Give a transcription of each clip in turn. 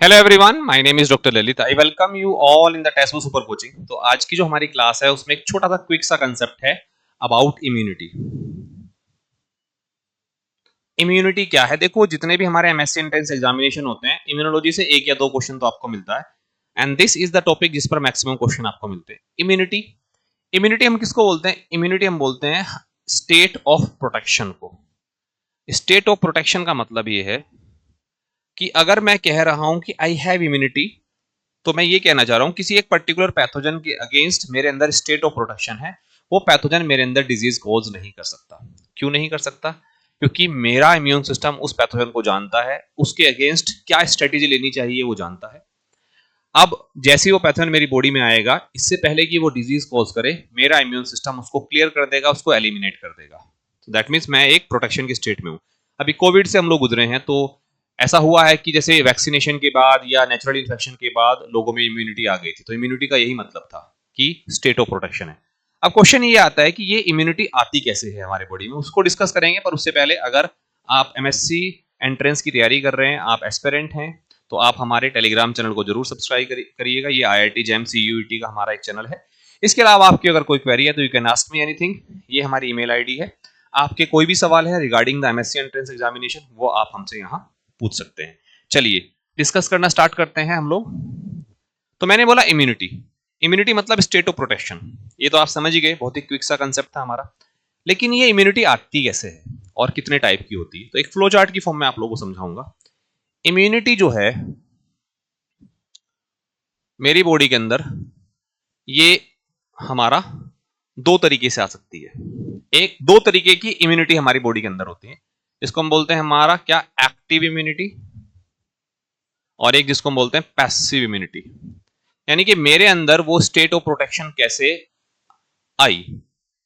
Hello everyone, my name is doctor Lalit. I welcome you all in the Testbook super coaching. तो आज की जो हमारी क्लास है उसमें एक छोटा सा क्विक सा कंसेप्ट है अबाउट इम्यूनिटी। इम्यूनिटी क्या है? देखो, जितने भी हमारे एमएससी एंट्रेंस एग्जामिनेशन होते हैं, इम्यूनोलॉजी से एक या दो क्वेश्चन तो आपको मिलता है and this is the topic जिस पर मैक्सिमम क्वेश्चन आपको मिलते हैं। इम्यूनिटी इम्यूनिटी हम किसको बोलते हैं? इम्यूनिटी हम बोलते हैं स्टेट ऑफ प्रोटेक्शन को। स्टेट ऑफ प्रोटेक्शन का मतलब ये है कि अगर मैं कह रहा हूं कि आई हैव इम्यूनिटी, तो मैं ये कहना चाह रहा हूं किसी एक पर्टिकुलर पैथोजन के अगेंस्ट मेरे अंदर स्टेट ऑफ प्रोटेक्शन है। वो पैथोजन मेरे अंदर डिजीज कॉज नहीं कर सकता। क्यों नहीं कर सकता? क्योंकि मेरा इम्यून सिस्टम उस पैथोजन को जानता है, उसके अगेंस्ट क्या स्ट्रेटेजी लेनी चाहिए वो जानता है। अब जैसे ही वो पैथोजन मेरी बॉडी में आएगा, इससे पहले कि वो डिजीज कॉज करे, मेरा इम्यून सिस्टम उसको क्लियर कर देगा, उसको एलिमिनेट कर देगा। तो दैट मीन्स मैं एक प्रोटेक्शन की स्टेट में हूं। अभी कोविड से हम लोग गुजरे हैं, तो ऐसा हुआ है कि जैसे वैक्सीनेशन के बाद या नेचुरल इन्फेक्शन के बाद लोगों में इम्यूनिटी आ गई थी, तो इम्यूनिटी का यही मतलब था कि स्टेट ऑफ प्रोटेक्शन है। अब क्वेश्चन ये आता है कि ये इम्यूनिटी आती कैसे है हमारे बॉडी में, उसको डिस्कस करेंगे। पर उससे पहले, अगर आप एमएससी एंट्रेंस की तैयारी कर रहे हैं, आप एस्पिरेंट हैं, तो आप हमारे टेलीग्राम चैनल को जरूर सब्सक्राइब करिएगा। ये IIT JAM CUET का हमारा एक चैनल है। इसके अलावा आपकी अगर कोई क्वेरी है तो you can ask me anything. ये हमारी ईमेल आईडी है। आपके कोई भी सवाल है regarding the MSc entrance examination, वो आप हमसे यहाँ पूछ सकते हैं। चलिए डिस्कस करना स्टार्ट करते हैं हम लोग। तो मैंने बोला इम्यूनिटी। इम्यूनिटी मतलब स्टेट ऑफ प्रोटेक्शन। ये तो आप समझ ही गए, बहुत ही क्विक सा कंसेप्ट था हमारा। लेकिन ये इम्यूनिटी आती कैसे है और कितने टाइप की होती है, तो एक फ्लो चार्ट की फॉर्म में आप लोगों को समझाऊंगा। इम्यूनिटी जो है मेरी बॉडी के अंदर, ये हमारा दो तरीके से आ सकती है। एक दो तरीके की इम्यूनिटी हमारी बॉडी के अंदर होती है। इसको हम बोलते हैं हमारा क्या, एक्टिव इम्यूनिटी, और एक जिसको हम बोलते हैं पैसिव इम्यूनिटी। यानी कि मेरे अंदर वो स्टेट ऑफ प्रोटेक्शन आई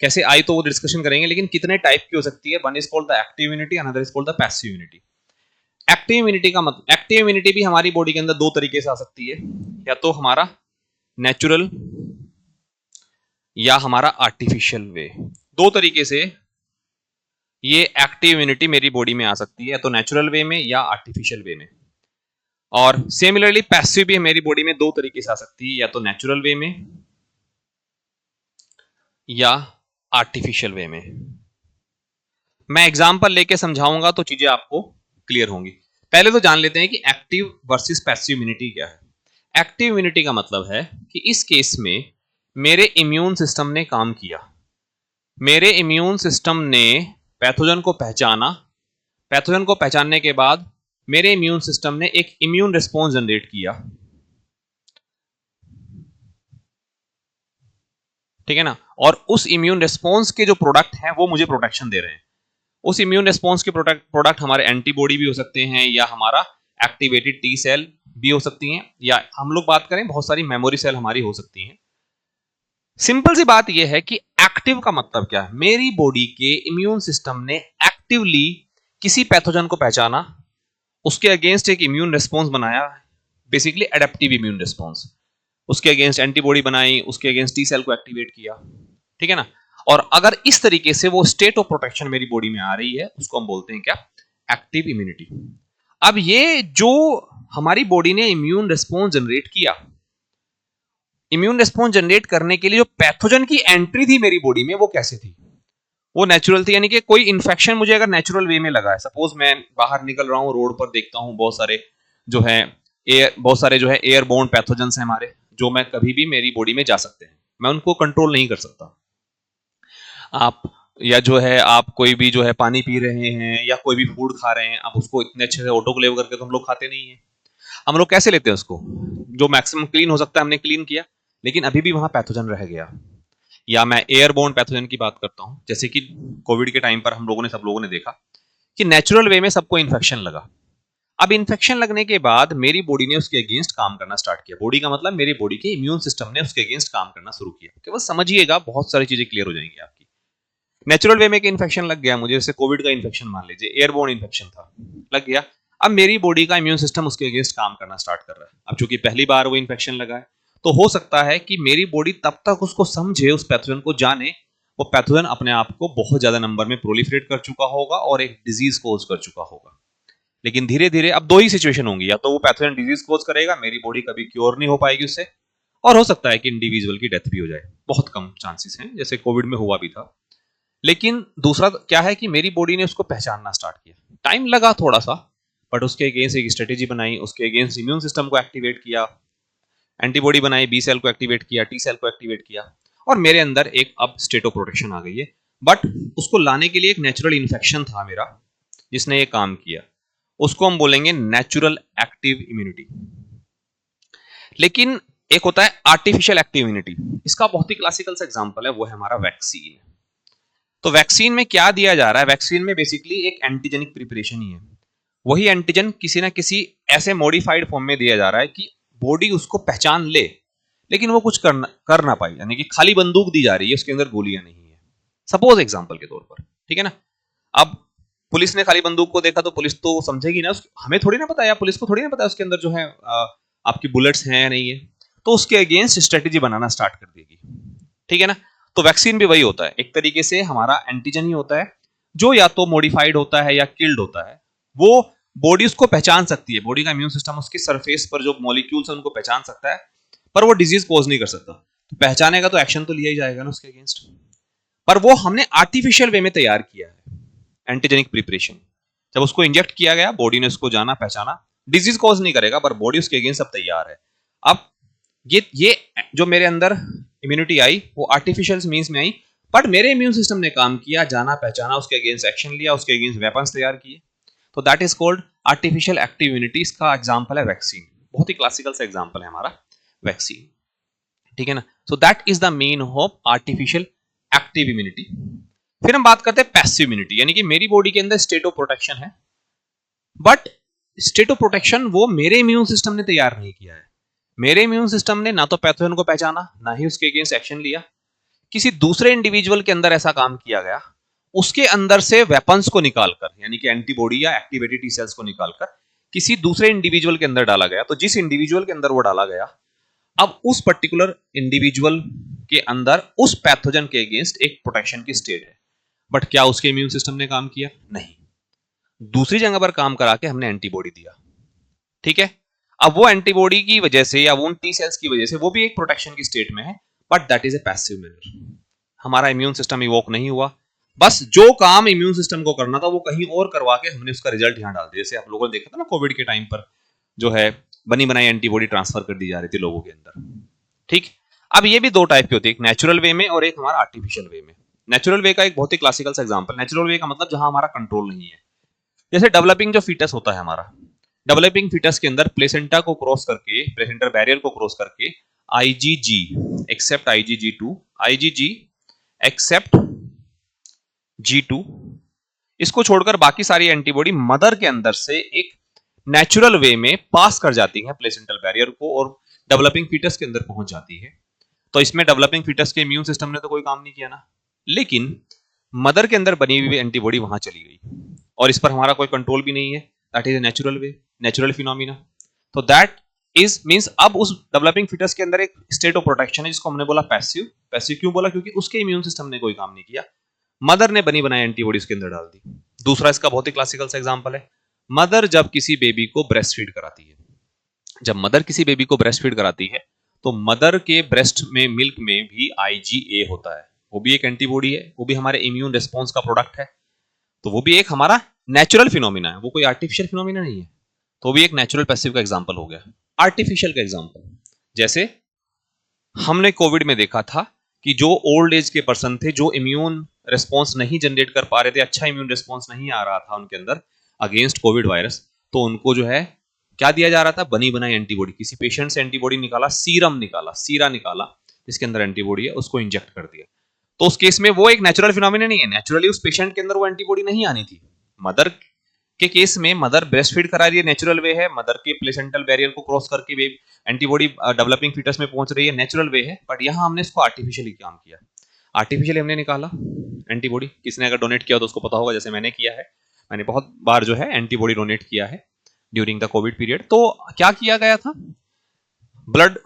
कैसे आई तो वो डिस्कशन करेंगे, लेकिन कितने टाइप की हो सकती है। One is called the active immunity, another is called the passive immunity. Active immunity का मतलब, एक्टिव इम्यूनिटी भी हमारी बॉडी के अंदर दो तरीके से आ सकती है, या तो हमारा नेचुरल या हमारा आर्टिफिशियल वे। दो तरीके से ये एक्टिव इम्यूनिटी मेरी बॉडी में आ सकती है, या तो नेचुरल वे में या आर्टिफिशियल वे में। और सिमिलरली पैसिव भी मेरी बॉडी में दो तरीके से आ सकती है, या तो नेचुरल वे में या आर्टिफिशियल वे में। मैं एग्जांपल लेके समझाऊंगा तो चीजें आपको क्लियर होंगी। पहले तो जान लेते हैं कि एक्टिव वर्सेस पैसिव इम्यूनिटी क्या है। एक्टिव इम्यूनिटी का मतलब है कि इस केस में मेरे इम्यून सिस्टम ने काम किया। मेरे इम्यून सिस्टम ने पैथोजन को पहचाना। पैथोजन को पहचानने के बाद मेरे इम्यून सिस्टम ने एक इम्यून रिस्पॉन्स जनरेट किया, ठीक है ना। और उस इम्यून रिस्पॉन्स के जो प्रोडक्ट हैं वो मुझे प्रोटेक्शन दे रहे हैं। उस इम्यून रिस्पॉन्स के प्रोडक्ट हमारे एंटीबॉडी भी हो सकते हैं, या हमारा एक्टिवेटेड टी सेल भी हो सकती हैं, या हम लोग बात करें बहुत सारी मेमोरी सेल हमारी हो सकती हैं। सिंपल सी बात यह है कि एक्टिव का मतलब क्या है। मेरी बॉडी के इम्यून सिस्टम ने एक्टिवली किसी पैथोजन को पहचाना, उसके अगेंस्ट एक इम्यून रिस्पॉन्स बनाया, बेसिकली एडेप्टिव इम्यून रिस्पॉन्स। उसके अगेंस्ट एंटीबॉडी बनाई, उसके अगेंस्ट टी सेल को एक्टिवेट किया, ठीक है ना। और अगर इस तरीके से वो स्टेट ऑफ प्रोटेक्शन मेरी बॉडी में आ रही है, उसको हम बोलते हैं क्या, एक्टिव इम्यूनिटी। अब ये जो हमारी बॉडी ने इम्यून रिस्पॉन्स जनरेट किया, इम्यून रिस्पॉन्स जनरेट करने के लिए जो पैथोजन की एंट्री थी मेरी बॉडी में, वो कैसे थी? वो नेचुरल थी। यानी कि कोई इन्फेक्शन मुझे अगर नेचुरल वे में लगा है, सपोज मैं बाहर निकल रहा हूं, रोड पर देखता हूं बहुत सारे जो है एयरबोर्न पैथोजेंस हैं हमारे, जो मैं कभी भी मेरी बॉडी में जा सकते हैं, मैं उनको कंट्रोल नहीं कर सकता। आप या जो है आप कोई भी जो है पानी पी रहे हैं या कोई भी फूड खा रहे हैं, आप उसको इतने अच्छे से ऑटोक्लेव करके तो हम लोग खाते नहीं है। हम लोग कैसे लेते हैं उसको, जो मैक्सिमम क्लीन हो सकता है हमने क्लीन किया, लेकिन अभी भी वहां पैथोजन रह गया। या मैं एयरबोर्न पैथोजन की बात करता हूं, जैसे कि कोविड के टाइम पर सब लोगों ने देखा कि नेचुरल वे में सबको इन्फेक्शन लगा। अब इन्फेक्शन लगने के बाद मेरी बॉडी ने उसके अगेंस्ट काम करना स्टार्ट किया। बॉडी का मतलब मेरी बॉडी के इम्यून सिस्टम ने उसके अगेंस्ट काम करना शुरू किया। केवल समझिएगा, बहुत सारी चीजें क्लियर हो जाएंगी आपकी। नेचुरल वे में एक इन्फेक्शन लग गया मुझे, जैसे कोविड का इन्फेक्शन मान लीजिए, एयरबोर्न इन्फेक्शन था, लग गया। अब मेरी बॉडी का इम्यून सिस्टम उसके अगेंस्ट काम करना स्टार्ट कर रहा है। अब चूंकि पहली बार वो इन्फेक्शन लगा है, तो हो सकता है कि मेरी बॉडी तब तक उसको समझे, उस पैथोजन को जाने, वो पैथोजन अपने आप को बहुत ज्यादा नंबर में प्रोलिफरेट कर चुका होगा और एक डिजीज कोज कर चुका होगा। लेकिन धीरे धीरे अब दो ही सिचुएशन होंगी, या तो वो पैथोजन डिजीज कोज करेगा, मेरी बॉडी कभी क्योर नहीं हो पाएगी उससे, और हो सकता है कि इंडिविजुअल की डेथ भी हो जाए, बहुत कम चांसेस हैं, जैसे कोविड में हुआ भी था। लेकिन दूसरा क्या है कि मेरी बॉडी ने उसको पहचानना स्टार्ट किया, टाइम लगा थोड़ा सा, बट उसके अगेंस्ट एक स्ट्रेटेजी बनाई, उसके अगेंस्ट इम्यून सिस्टम को एक्टिवेट किया, एंटीबॉडी बनाई, बी सेल को एक्टिवेट किया, टी सेल को एक्टिवेट किया, और मेरे अंदर एक अब स्टेट ऑफ प्रोटेक्शन आ गई है। बट उसको लाने के लिए एक नेचुरल इन्फेक्शन था मेरा जिसने ये काम किया, उसको हम बोलेंगे नेचुरल एक्टिव इम्यूनिटी। लेकिन एक होता है आर्टिफिशियल एक्टिव इम्यूनिटी, इसका बहुत ही क्लासिकल सा एग्जांपल है, वो है हमारा वैक्सीन। तो वैक्सीन में क्या दिया जा रहा है, वैक्सीन में बेसिकली एक एंटीजेनिक प्रिपरेशन ही है, वही एंटीजन किसी ना किसी ऐसे मॉडिफाइड फॉर्म में दिया जा रहा है कि बॉडी उसको पहचान ले, लेकिन वो कुछ कर ना पाए, यानी कि खाली बंदूक दी जा रही है, उसके अंदर गोलियां नहीं है, सपोज एग्जांपल के तौर पर, ठीक है ना। अब पुलिस ने खाली बंदूक को देखा तो पुलिस तो समझेगी ना, हमें थोड़ी ना पता, या पुलिस को थोड़ी ना पता उसके अंदर जो है आपकी बुलेट्स हैं या नहीं है, तो उसके अगेंस्ट स्ट्रेटेजी बनाना स्टार्ट कर देगी, ठीक है ना। तो वैक्सीन भी वही होता है, एक तरीके से हमारा एंटीजन ही होता है जो या तो मॉडिफाइड होता है या किल्ड होता है, वो बॉडी उसको पहचान सकती है, बॉडी का इम्यून सिस्टम उसके सरफेस पर जो मॉलिक्यूल्स है उनको पहचान सकता है, पर वो डिजीज कोज नहीं कर सकता। तो पहचानेगा तो एक्शन तो लिया ही जाएगा ना उसके अगेंस्ट, पर वो हमने आर्टिफिशियल वे में तैयार किया है, एंटीजेनिक प्रिपरेशन। जब उसको इंजेक्ट किया गया, बॉडी ने उसको जाना पहचाना, डिजीज कॉज नहीं करेगा, पर बॉडी उसके अगेंस्ट अब तैयार है। अब ये जो मेरे अंदर इम्यूनिटी आई वो आर्टिफिशियल मींस में आई, बट मेरे इम्यून सिस्टम ने काम किया, जाना पहचाना, उसके अगेंस्ट एक्शन लिया, उसके अगेंस्ट वेपन्स तैयार किए, तो that is called artificial active immunity. इसका एग्जांपल है वैक्सीन, बहुत ही क्लासिकल सा एग्जांपल है हमारा वैक्सीन, ठीक है ना। So that is the main of artificial active immunity. फिर हम बात करते हैं पैसिव इम्यूनिटी, यानी कि मेरी बॉडी के अंदर स्टेट ऑफ प्रोटेक्शन है, बट स्टेट ऑफ प्रोटेक्शन वो मेरे इम्यून सिस्टम ने तैयार नहीं किया है। मेरे इम्यून सिस्टम ने ना तो पैथोजन को पहचाना, ना ही उसके अगेंस्ट एक्शन लिया, किसी दूसरे इंडिविजुअल के अंदर ऐसा काम किया गया, उसके अंदर से वेपन्स को निकालकर, यानी कि एंटीबॉडी या एक्टिवेटेड टी सेल्स को निकालकर किसी दूसरे इंडिविजुअल के अंदर डाला गया। तो जिस इंडिविजुअल के अंदर वो डाला गया, अब उस पर्टिकुलर इंडिविजुअल के अंदर उस पैथोजन के अगेंस्ट एक प्रोटेक्शन की स्टेट है, बट क्या उसके इम्यून सिस्टम ने काम किया? नहीं, दूसरी जगह पर काम करा के हमने एंटीबॉडी दिया, ठीक है। अब वो एंटीबॉडी की वजह से या वो उन टी सेल्स की वजह से वो भी एक प्रोटेक्शन की स्टेट में है, but that is a passive manner. हमारा इम्यून सिस्टम इवोक नहीं हुआ, बस जो काम इम्यून सिस्टम को करना था वो कहीं और करवा के हमने उसका रिजल्ट यहां डाल दिया। जैसे आप लोगों ने देखा था ना कोविड के टाइम पर, जो है बनी बनाई एंटीबॉडी ट्रांसफर कर दी जा रही थी लोगों के अंदर, ठीक। अब ये भी दो टाइप की होती है, एक नेचुरल वे में और एक हमारा आर्टिफिशियल वे में। नेचुरल वे का एक बहुत ही क्लासिकल सा एग्जांपल, नेचुरल वे का मतलब जहां हमारा कंट्रोल नहीं है, जैसे डेवलपिंग जो फीटस होता है हमारा, डेवलपिंग फीटस के अंदर प्लेसेंटा को क्रॉस करके, प्लेसेंटर बैरियर को क्रॉस करके आईजीजी एक्सेप्ट आईजीजी2, आईजीजी एक्सेप्ट G2, इसको छोड़कर बाकी सारी एंटीबॉडी मदर के अंदर से एक नेचुरल वे में पास कर जाती है प्लेसेंटल बैरियर को और डेवलपिंग फीटस के अंदर पहुंच जाती है। तो इसमें डेवलपिंग फीटस के इम्यून सिस्टम ने तो कोई काम नहीं किया ना, लेकिन मदर के अंदर बनी हुई एंटीबॉडी वहां चली गई और इस पर हमारा कोई कंट्रोल भी नहीं है। That is a natural way, natural phenomena. तो दैट इज मींस अब उस डेवलपिंग फीटस के अंदर एक स्टेट ऑफ प्रोटेक्शन है जिसको हमने बोला पैसिव। पैसिव क्यों बोला? क्योंकि उसके इम्यून सिस्टम ने कोई काम नहीं किया, मदर ने बनी बनाई एंटीबॉडी उसके अंदर डाल दी। दूसरा इसका बहुत ही क्लासिकल सा एग्जांपल है, मदर जब किसी बेबी को ब्रेस्ट फीड कराती है, जब मदर किसी बेबी को ब्रेस्ट फीड कराती है तो मदर के ब्रेस्ट में मिल्क में भी IgA होता है, वो भी एक एंटीबॉडी है, वो भी हमारे इम्यून रिस्पॉन्स का प्रोडक्ट है। तो वो भी एक हमारा नेचुरल फिनोमिना है, वो कोई आर्टिफिशियल फिनोमिना नहीं है। तो भी एक नेचुरल पैसिव का एग्जांपल हो गया। आर्टिफिशियल का एग्जांपल, जैसे हमने कोविड में देखा था कि जो ओल्ड एज के पर्सन थे, जो इम्यून रिस्पॉन्स नहीं जनरेट कर पा रहे थे, अच्छा इम्यून रिस्पॉन्स नहीं आ रहा था उनके अंदर अगेंस्ट कोविड वायरस, तो उनको जो है क्या दिया जा रहा था? बनी बनाई एंटीबॉडी। किसी पेशेंट से एंटीबॉडी निकाला, सीरम निकाला, सीरा निकाला जिसके अंदर एंटीबॉडी है, उसको इंजेक्ट कर दिया। तो उस केस में वो एक नेचुरल फिनोमिना नहीं है, नेचुरली उस पेशेंट के अंदर वो एंटीबॉडी नहीं आनी थी। मदर के केस में मदर ब्रेस्ट फीड करा रही है, नेचुरल वे है, मदर के प्लेसेंटल बैरियर को क्रॉस करके वे एंटीबॉडी डेवलपिंग फीटस में पहुंच रही है, नेचुरल वे है। बट यहां हमने इसको आर्टिफिशियली काम किया, आर्टिफिशियली हमने निकाला एंटीबॉडी। किसने अगर डोनेट किया तो उसको पता होगा, जैसे मैंने किया है, मैंने बहुत बार जो है एंटीबॉडी डोनेट किया है ड्यूरिंग द कोविड पीरियड। तो क्या किया गया था? ब्लड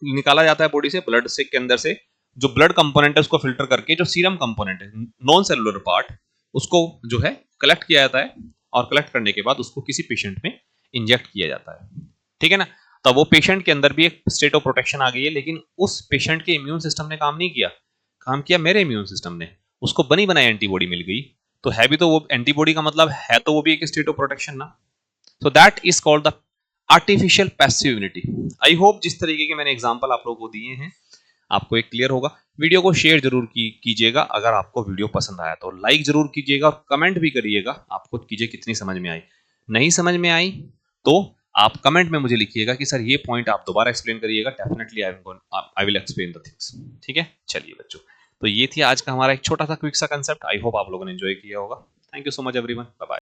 निकाला जाता है बॉडी से, ब्लड से के अंदर से जो ब्लड कंपोनेंट है उसको फिल्टर करके जो सीरम कंपोनेंट है, नॉन सेलुलर पार्ट, उसको जो है कलेक्ट किया जाता है और कलेक्ट करने के बाद उसको किसी पेशेंट में इंजेक्ट किया जाता है, ठीक है ना। तब वो पेशेंट के अंदर भी एक स्टेट ऑफ प्रोटेक्शन आ गई है, लेकिन उस पेशेंट के इम्यून सिस्टम ने काम नहीं किया, काम किया मेरे इम्यून सिस्टम ने, उसको बनी बनाई एंटीबॉडी मिल गई। तो है भी तो वो एंटीबॉडी का मतलब है तो वो भी एक स्टेट ऑफ प्रोटेक्शन ना। So that is called the artificial passive immunity. I hope जिस तरीके के मैंने एग्जांपल आप लोगों को दिए हैं आपको एक क्लियर होगा। वीडियो को शेयर जरूर कीजिएगा, अगर आपको वीडियो पसंद आया तो लाइक जरूर कीजिएगा और कमेंट भी करिएगा आपको कीजिए कितनी समझ में आई। नहीं समझ में आई तो आप कमेंट में मुझे लिखिएगा कि सर ये पॉइंट आप दोबारा एक्सप्लेन करिएगा, definitely I will explain the things, ठीक है। चलिए बच्चों, तो ये थी आज का हमारा एक छोटा सा क्विक सा कंसेप्ट। आई होप आप लोगों ने एंजॉय किया होगा। Thank you so much everyone, bye bye.